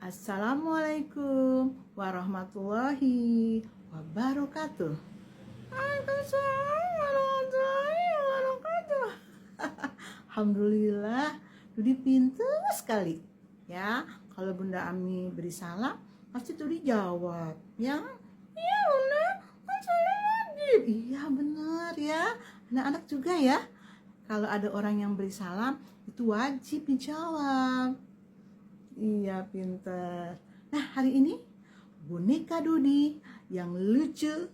Assalamualaikum warahmatullahi wabarakatuh. Waalaikumsalam warahmatullahi wabarakatuh. Alhamdulillah, Dudi pintar sekali. Ya, kalau Bunda Ami beri salam, pasti Dudi jawab. Ya, iya Bunda, kan salam wajib. Iya benar ya, anak-anak juga ya. Kalau ada orang yang beri salam, itu wajib dijawab. Iya pintar. Nah hari ini boneka Dudi yang lucu,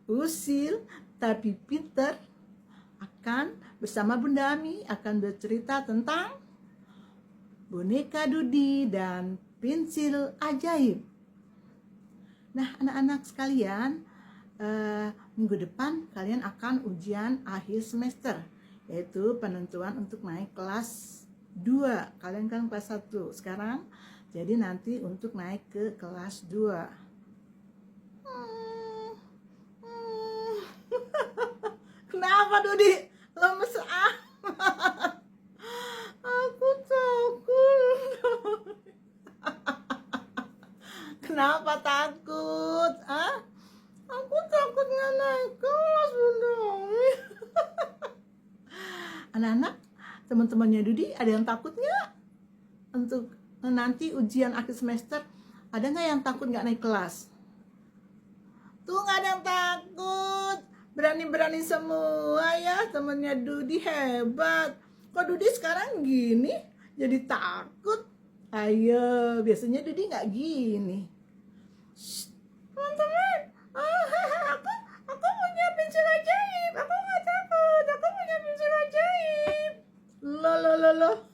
usil, tapi pintar akan bersama Bunda Ami akan bercerita tentang boneka Dudi dan pensil ajaib. Nah anak-anak sekalian, minggu depan kalian akan ujian akhir semester, yaitu penentuan untuk naik kelas 2. Kalian kan kelas 1 sekarang, jadi nanti untuk naik ke kelas 2. Kenapa Dudi? Lemes amat. Aku takut. Kenapa takut? Aku takut nggak naik kelas Bunda. Anak-anak, teman-temannya Dudi ada yang takut nggak untuk nanti ujian akhir semester? Ada nggak yang takut nggak naik kelas? Tuh nggak ada yang takut, berani-berani semua ya. Temannya Dudi hebat. Kok Dudi sekarang gini jadi takut? Ayo, biasanya Dudi nggak gini. Shh, teman-teman, aku punya pensil ajaib. Aku nggak takut, aku punya pensil ajaib. Loh.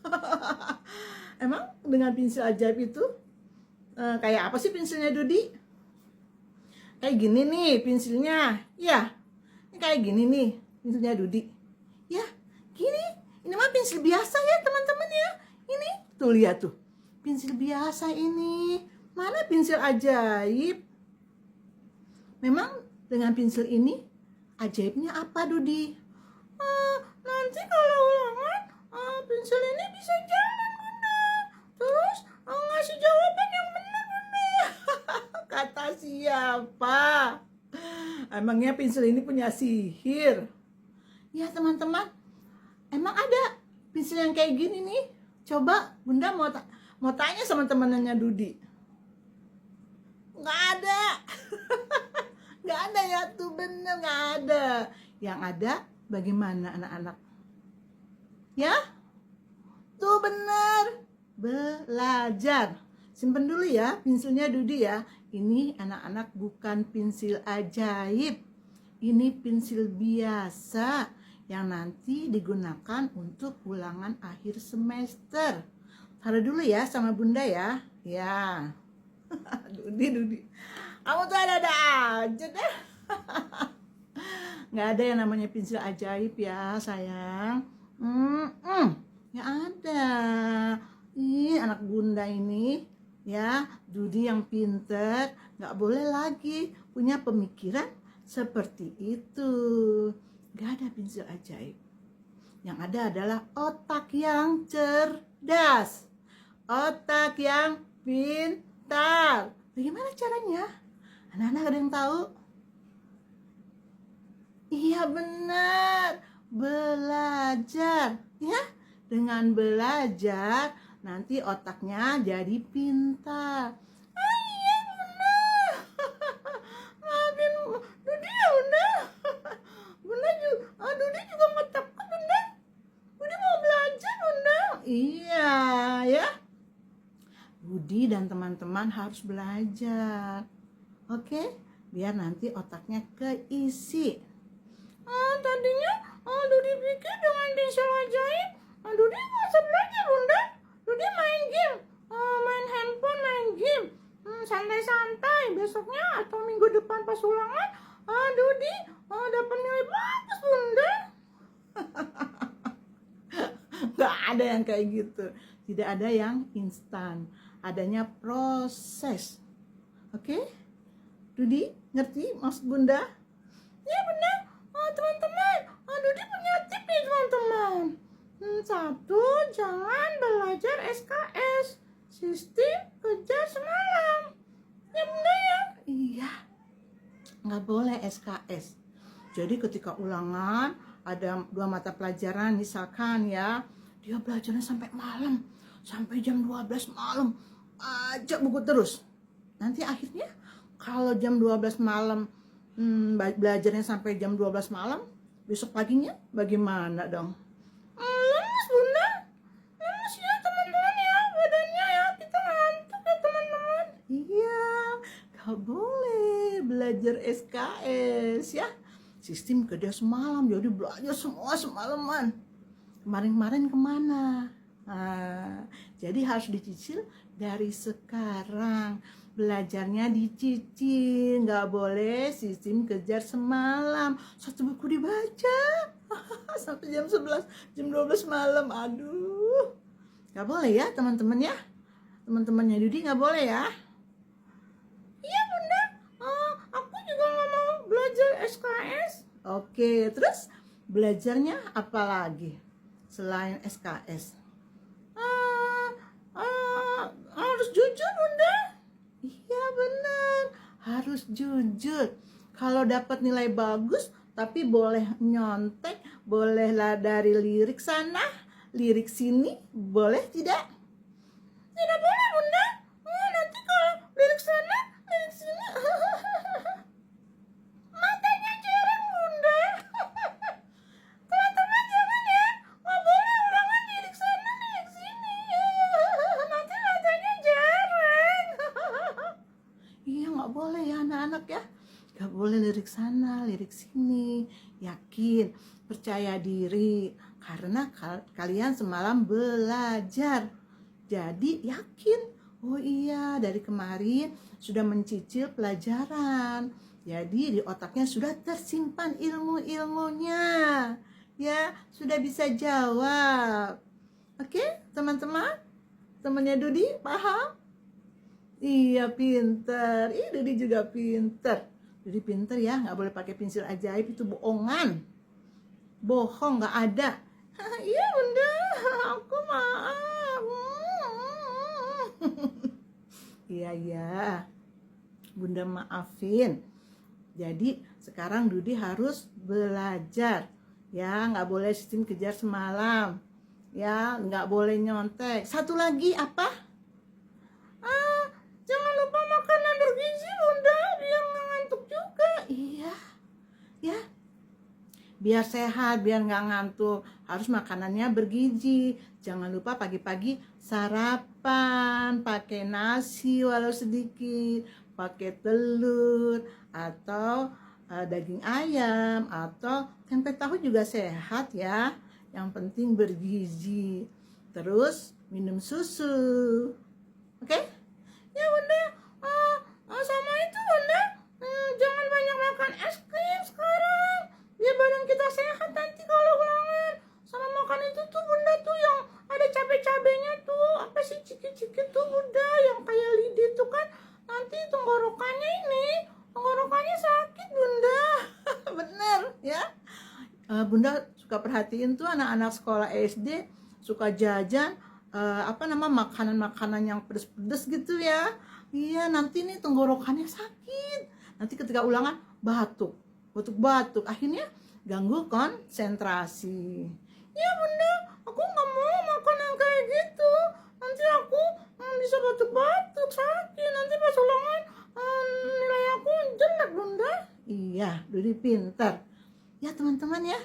Emang dengan pensil ajaib itu kayak apa sih pensilnya Dudi? Kayak gini nih pensilnya. Ya, ini kayak gini nih pensilnya Dudi. Ya, gini. Ini mah pensil biasa ya teman-teman ya. Ini tuh lihat tuh. Pensil biasa ini. Mana pensil ajaib? Memang dengan pensil ini ajaibnya apa Dudi? Nanti kalau ulangan pensil ini bisa jalan Bunda. Terus ngasih jawaban yang benar Bunda. Kata siapa? Emangnya pensil ini punya sihir? Ya teman-teman, emang ada pensil yang kayak gini nih? Coba Bunda mau tanya sama teman-temannya Dudi. Nggak ada. Nggak ada ya tuh, bener nggak ada. Yang ada bagaimana anak-anak? Ya? Tuh bener. Belajar. Simpen dulu ya pensilnya Dudi ya. Ini anak-anak bukan pensil ajaib. Ini pensil biasa yang nanti digunakan untuk ulangan akhir semester. Taruh dulu ya sama Bunda ya. Ya. Dudi. Kamu tuh ada-ada aja deh. Nggak ada yang namanya pensil ajaib ya sayang. Ya ada. Ih, anak Bunda ini ya, Dudi yang pinter nggak boleh lagi punya pemikiran seperti itu. Nggak ada pensil ajaib. Yang ada adalah otak yang cerdas, otak yang pintar. Bagaimana caranya? Anak-anak ada yang tahu? Iya benar, belajar ya. Dengan belajar nanti otaknya jadi pintar. Iya benar. Maafin Dudi ya Bunda. Bunda juga, Dudi juga nggak takut Bunda. Dudi mau belajar Bunda. Iya ya. Dudi dan teman-teman harus belajar. Oke? Biar nanti otaknya keisi. Tadinya Dudi pikir dengan pensil ajaib Dudi nggak usah belajar Bunda. Dudi main game, main handphone, main game, santai-santai. Besoknya atau minggu depan pas ulangan Dudi dapat nilai bagus Bunda. Nggak ada yang kayak gitu. Tidak ada yang instan. Adanya proses. Oke? Dudi ngerti maksud Bunda? Ya benar. Teman-teman, Dudi punya tip nih teman-teman. 1, jangan belajar SKS, sistem kerja semalam. Ya bunda ya. Iya, nggak boleh SKS. Jadi ketika ulangan ada 2 mata pelajaran misalkan ya, dia belajarnya sampai malam, sampai jam 12 malam aja buku terus. Nanti akhirnya kalau jam 12 malam belajarnya sampai jam 12 malam, besok paginya bagaimana dong? Lemes bunda, lemes ya teman-teman ya, badannya ya, kita ngantuk ya teman-teman. Iya, gak boleh belajar SKS ya. Sistem kerja semalam, jadi belajar semua semalaman. Kemarin-kemarin kemana? Nah, jadi harus dicicil dari sekarang. Belajarnya dicicil, nggak boleh sistem kejar semalam. 1 buku dibaca sampai jam 11, jam 12 malam. Aduh, nggak boleh ya teman-teman ya. Teman-temannya Dudi nggak boleh ya. Iya bunda, aku juga nggak mau belajar SKS. Oke, terus belajarnya apa lagi selain SKS? Harus jujur bunda. Iya benar, harus jujur. Kalau dapat nilai bagus, tapi boleh nyontek, bolehlah dari lirik sana, lirik sini, boleh tidak? Tidak boleh bunda. Nanti kalau lirik sana, lirik sini, matanya jereng bunda. Teman-teman jangan ya, nggak boleh ulangan lirik sana, lirik sini. Nanti matanya jereng. Iya nggak boleh ya anak-anak ya. Nggak boleh lirik sana, lirik sini. Yakin, percaya diri. Karena kalian semalam belajar. Jadi yakin, oh iya dari kemarin sudah mencicil pelajaran. Jadi di otaknya sudah tersimpan ilmu-ilmunya. Ya, sudah bisa jawab. Oke, teman-teman? Temannya Dudi, paham? Iya, pinter. Ih, Dudi juga pinter. Dudi pinter ya, nggak boleh pakai pensil ajaib, itu bohongan. Bohong, nggak ada. Iya, bunda, aku maaf. Iya, bunda maafin. Jadi sekarang Dudi harus belajar. Ya, nggak boleh sistem kejar semalam. Ya, nggak boleh nyontek. Satu lagi apa? Jangan lupa makanan bergizi bunda, biar nggak ngantuk juga. Iya, ya. Biar sehat, biar nggak ngantuk. Harus makanannya bergizi. Jangan lupa pagi-pagi sarapan, pakai nasi walau sedikit, pakai telur atau daging ayam atau tempe tahu juga sehat ya. Yang penting bergizi. Terus minum susu. Oke? Ya bunda, sama itu bunda, jangan banyak makan es krim sekarang. Biar badan kita sehat nanti kalau ulangan. Sama makan itu tuh bunda tuh yang ada cabai-cabainya tuh. Apa sih ciki-ciki tuh bunda, yang kayak lidi tuh kan. Nanti tenggorokannya tenggorokannya sakit bunda. Bener ya. Bunda suka perhatiin tuh anak-anak sekolah SD suka jajan makanan-makanan yang pedes-pedes gitu ya. Iya, nanti nih tenggorokannya sakit. Nanti ketika ulangan batuk-batuk, akhirnya ganggu konsentrasi. Ya bunda, aku nggak mau makan yang kayak gitu. Nanti aku bisa batuk-batuk, sakit. Nanti pas ulangan nilai aku jelek bunda. Iya, Dudi pintar. Ya teman-teman ya,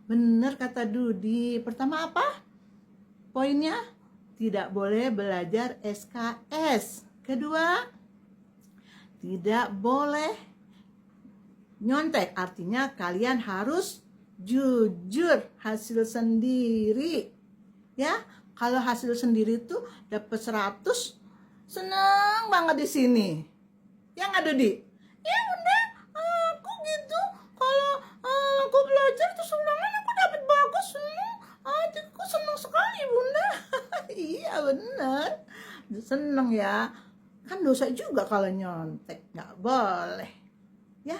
bener kata Dudi. Pertama apa poinnya? Tidak boleh belajar SKS. Kedua, tidak boleh nyontek. Artinya kalian harus jujur hasil sendiri. Ya, kalau hasil sendiri tuh dapat 100, senang banget di sini. Ya nggak Dudi? Ya bunda, aku gitu. Kalau aku belajar terus ulangan aku dapat bagus, aku senang sekali bunda. Iya bener, seneng ya. Kan dosa juga kalau nyontek, nggak boleh ya.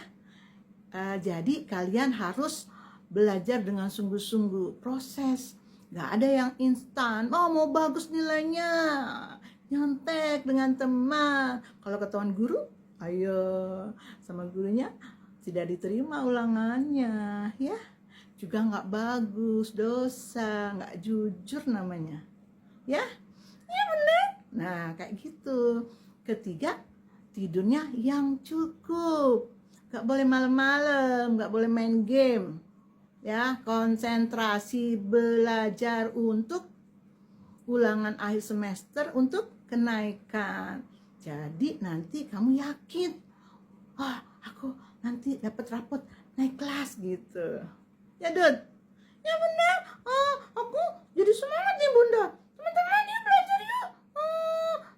Jadi kalian harus belajar dengan sungguh-sungguh. Proses, nggak ada yang instan. Mau bagus nilainya, nyontek dengan teman. Kalau ketahuan guru, ayo sama gurunya tidak diterima ulangannya, ya. Juga nggak bagus, dosa, nggak jujur namanya, ya. Ya benar. Nah, kayak gitu. Ketiga, tidurnya yang cukup. Nggak boleh malam-malam, nggak boleh main game. Ya, konsentrasi belajar untuk ulangan akhir semester untuk kenaikan. Jadi nanti kamu yakin, wah aku nanti dapat rapot naik kelas gitu. Ya Dud? Ya benar. Aku jadi semangat nih Bunda. Teman-teman yuk belajar yuk.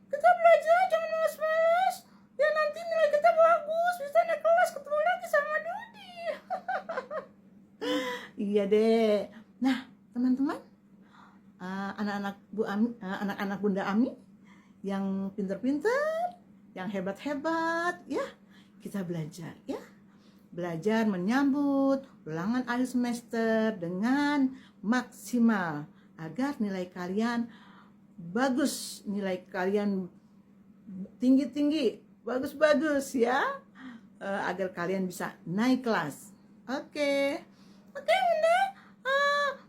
Kita belajar jangan malas-malas. Ya nanti nilai kita bagus, bisa naik kelas ketemu lagi sama Dudi. Iya deh. Nah teman-teman, anak-anak anak-anak Bunda Ami yang pinter-pinter, yang hebat-hebat, ya kita belajar, ya belajar menyambut ulangan akhir semester dengan maksimal agar nilai kalian bagus, nilai kalian tinggi-tinggi, bagus-bagus ya, agar kalian bisa naik kelas. Oke, Bunda.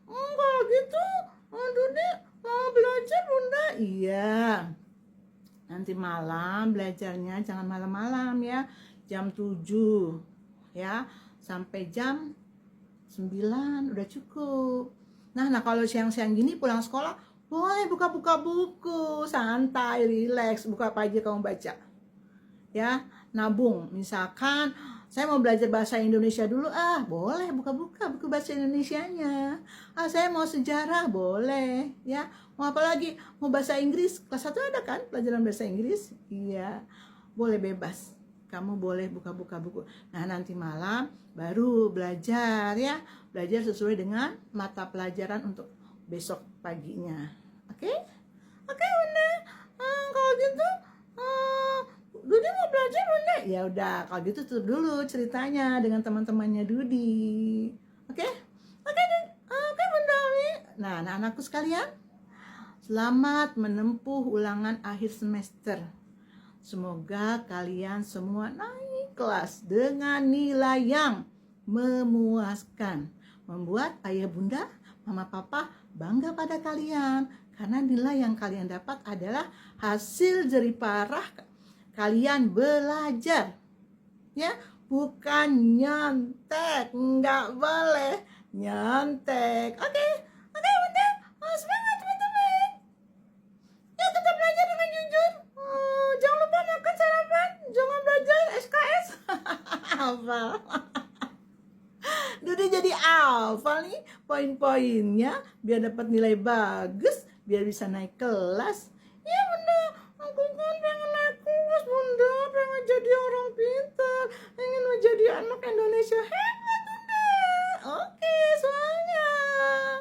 Kalau gitu, Dudi mau belajar Bunda. Iya. Nanti malam belajarnya jangan malam-malam ya, jam 7 ya, sampai jam 9 udah cukup. Nah kalau siang-siang gini pulang sekolah boleh buka-buka buku, santai, rileks, buka apa aja kamu baca. Ya, nabung. Misalkan saya mau belajar bahasa Indonesia dulu, boleh buka-buka buku bahasa Indonesianya. Saya mau sejarah, boleh ya. Mau apa lagi? Mau bahasa Inggris, kelas 1 ada kan pelajaran bahasa Inggris? Iya, boleh bebas. Kamu boleh buka-buka buku. Nah nanti malam baru belajar ya. Belajar sesuai dengan mata pelajaran untuk besok paginya. Oke? Oke Bunda. Kalau gitu Dudi mau belajar Bunda? Ya udah, kalau gitu tuh dulu ceritanya dengan teman-temannya Dudi. Oke? Oke Bunda Ami. Nah anak-anakku sekalian, selamat menempuh ulangan akhir semester. Semoga kalian semua naik kelas dengan nilai yang memuaskan, membuat ayah bunda, mama papa bangga pada kalian, karena nilai yang kalian dapat adalah hasil jerih payah kalian belajar, ya, bukan nyontek. Nggak boleh nyontek. Oke Bunda, semangat teman-teman. Ya tetap belajar dengan jujur. Jangan lupa makan sarapan, jangan belajar SKS. Hafal. Dudi jadi hafal nih poin-poinnya biar dapat nilai bagus, biar bisa naik kelas. Ya Bunda, aku kan pengen naik kelas Bunda, pengen jadi orang pintar, ingin menjadi anak Indonesia hebat Bunda. Oke, semangat.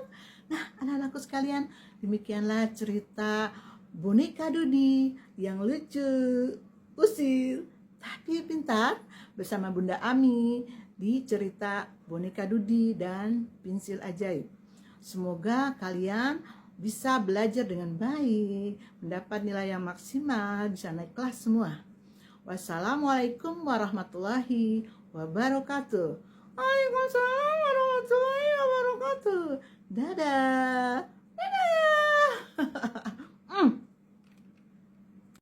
Nah anak-anakku sekalian, demikianlah cerita boneka Dudi yang lucu, usil, tapi pintar bersama Bunda Ami di cerita boneka Dudi dan pensil ajaib. Semoga kalian bisa belajar dengan baik, mendapat nilai yang maksimal, bisa naik kelas semua. Wassalamualaikum warahmatullahi wabarakatuh. Waalaikumsalam warahmatullahi wabarakatuh. Dadah. Dadah.